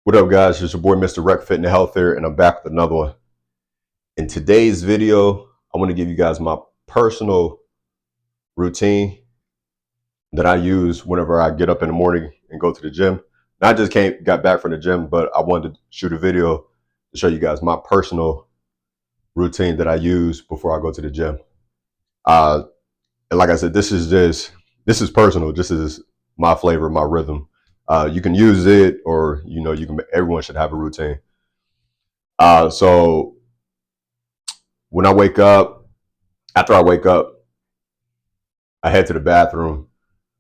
What up, guys? It's your boy, Mr. Rec Fit and Healthier, and I'm back with another one. In today's video, I want to give you guys my personal routine that I use whenever I get up in the morning and go to the gym. And I just got back from the gym, but I wanted to shoot a video to show you guys my personal routine that I use before I go to the gym. And like I said, this is personal. This is my flavor, my rhythm. You can use it, or everyone should have a routine. So when I wake up, after I wake up, I head to the bathroom,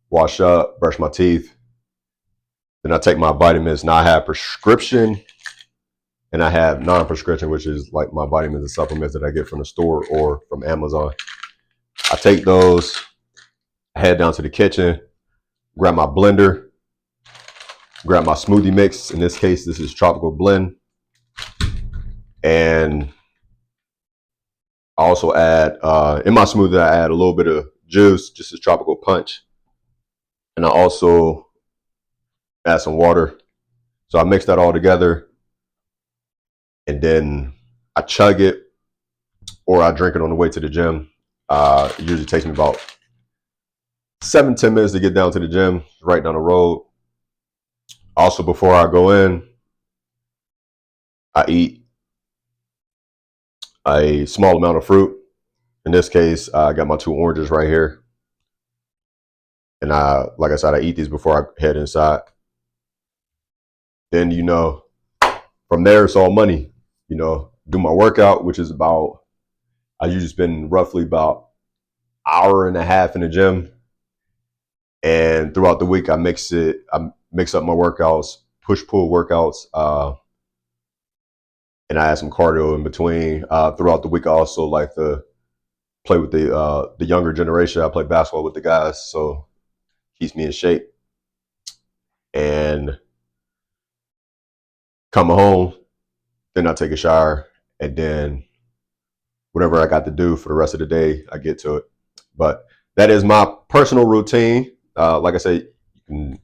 wash up, brush my teeth. Then I take my vitamins. Now I have prescription and I have non-prescription, which is like my vitamins and supplements that I get from the store or from Amazon. I take those, head down to the kitchen, grab my blender, grab my smoothie mix. In this case, this is Tropical Blend. And I also add, in my smoothie, I add a little bit of juice, just a tropical punch. And I also add some water. So I mix that all together. And then I chug it, or I drink it on the way to the gym. It usually takes me about 7-10 minutes to get down to the gym, right down the road. Also, before I go in, I eat a small amount of fruit. In this case, I got my 2 oranges right here. And like I said, I eat these before I head inside. Then, from there, it's all money. Do my workout, which is I usually spend roughly about an hour and a half in the gym. And throughout the week, I mix up my workouts, push-pull workouts, and I add some cardio in between. Throughout the week, I also like to play with the younger generation. I play basketball with the guys, so it keeps me in shape. And come home, then I take a shower, and then whatever I got to do for the rest of the day, I get to it. But that is my personal routine. Like I said, you can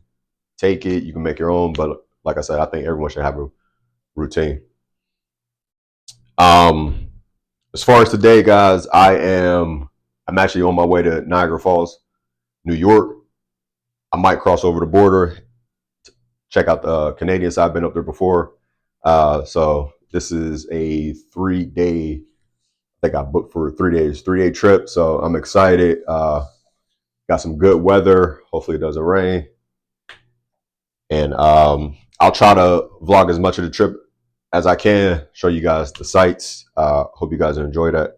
take it, you can make your own, but like I said, I think everyone should have a routine. As far as today, guys, I'm actually on my way to Niagara Falls, New York. I might cross over the border, check out the Canadian side. I've been up there before. So this is a 3-day, I think I booked for 3 days, 3-day trip. So I'm excited. Got some good weather. Hopefully it doesn't rain. And I'll try to vlog as much of the trip as I can, show you guys the sights. Hope you guys enjoy that.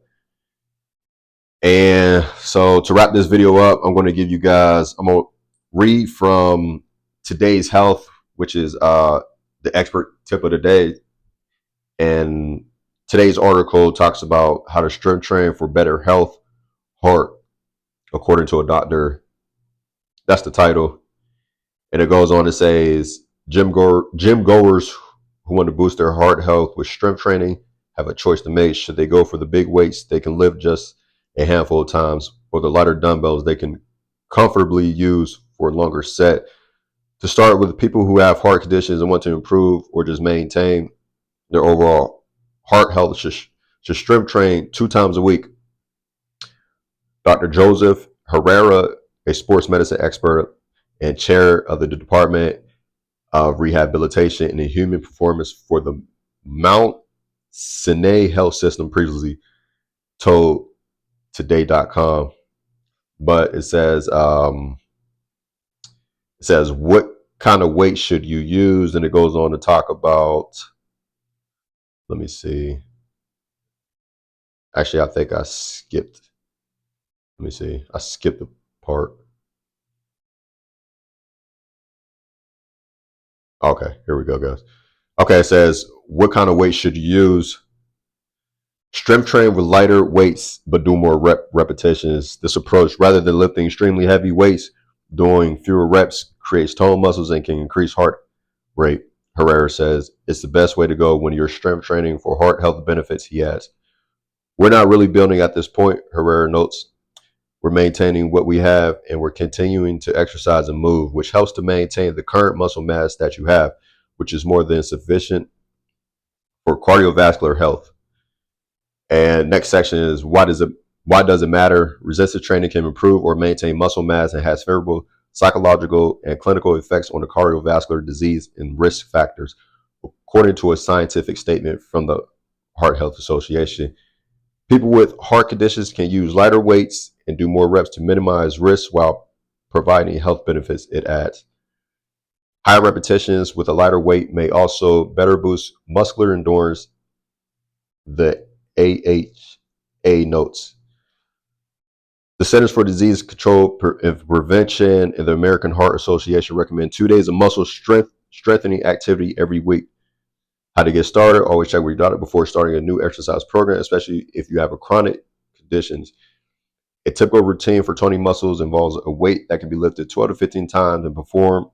And so to wrap this video up, I'm going to read from Today's Health, which is the expert tip of the day. And today's article talks about how to strength train for better health, heart, according to a doctor. That's the title. And it goes on to say, gym goers who want to boost their heart health with strength training have a choice to make. Should they go for the big weights they can lift just a handful of times, or the lighter dumbbells they can comfortably use for a longer set? To start with, people who have heart conditions and want to improve or just maintain their overall heart health should strength train 2 times a week. Dr. Joseph Herrera, a sports medicine expert and chair of the Department of Rehabilitation and Human Performance for the Mount Sinai Health System, previously told Today.com. But it says what kind of weight should you use, and it goes on to talk about, let me see. Actually, I think I skipped. Let me see. I skipped the part. Okay, here we go, guys. Okay, it says, what kind of weight should you use? Strength train with lighter weights, but do more repetitions. This approach, rather than lifting extremely heavy weights, doing fewer reps creates toned muscles and can increase heart rate. Herrera says it's the best way to go when you're strength training for heart health benefits, he adds. We're not really building at this point, Herrera notes. We're maintaining what we have, and we're continuing to exercise and move, which helps to maintain the current muscle mass that you have. which is more than sufficient for cardiovascular health. And next section is why does it matter? Resistance training can improve or maintain muscle mass and has favorable psychological and clinical effects on the cardiovascular disease and risk factors, according to a scientific statement from the Heart Health Association. People with heart conditions can use lighter weights and do more reps to minimize risks while providing health benefits, it adds. Higher repetitions with a lighter weight may also better boost muscular endurance, the AHA notes. The Centers for Disease Control and Prevention and the American Heart Association recommend 2 days of muscle strengthening activity every week. How to get started? Always check with your doctor before starting a new exercise program, especially if you have a chronic conditions. A typical routine for toning muscles involves a weight that can be lifted 12 to 15 times and performed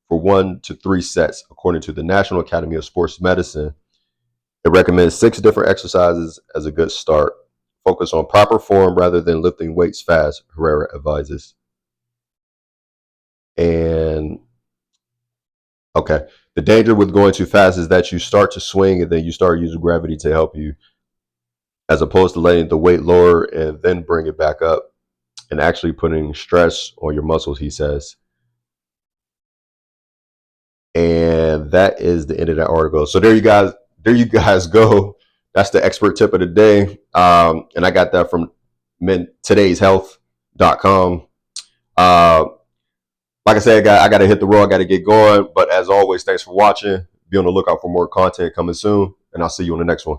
for 1 to 3 sets, according to the National Academy of Sports Medicine. It recommends 6 different exercises as a good start. Focus on proper form rather than lifting weights fast, Herrera advises. And okay, the danger with going too fast is that you start to swing and then you start using gravity to help you, as opposed to letting the weight lower and then bring it back up and actually putting stress on your muscles, he says. And that is the end of that article. So there you guys go. That's the expert tip of the day. And I got that from todayshealth.com. Like I said, I got to hit the road. I got to get going. But as always, thanks for watching. Be on the lookout for more content coming soon. And I'll see you on the next one.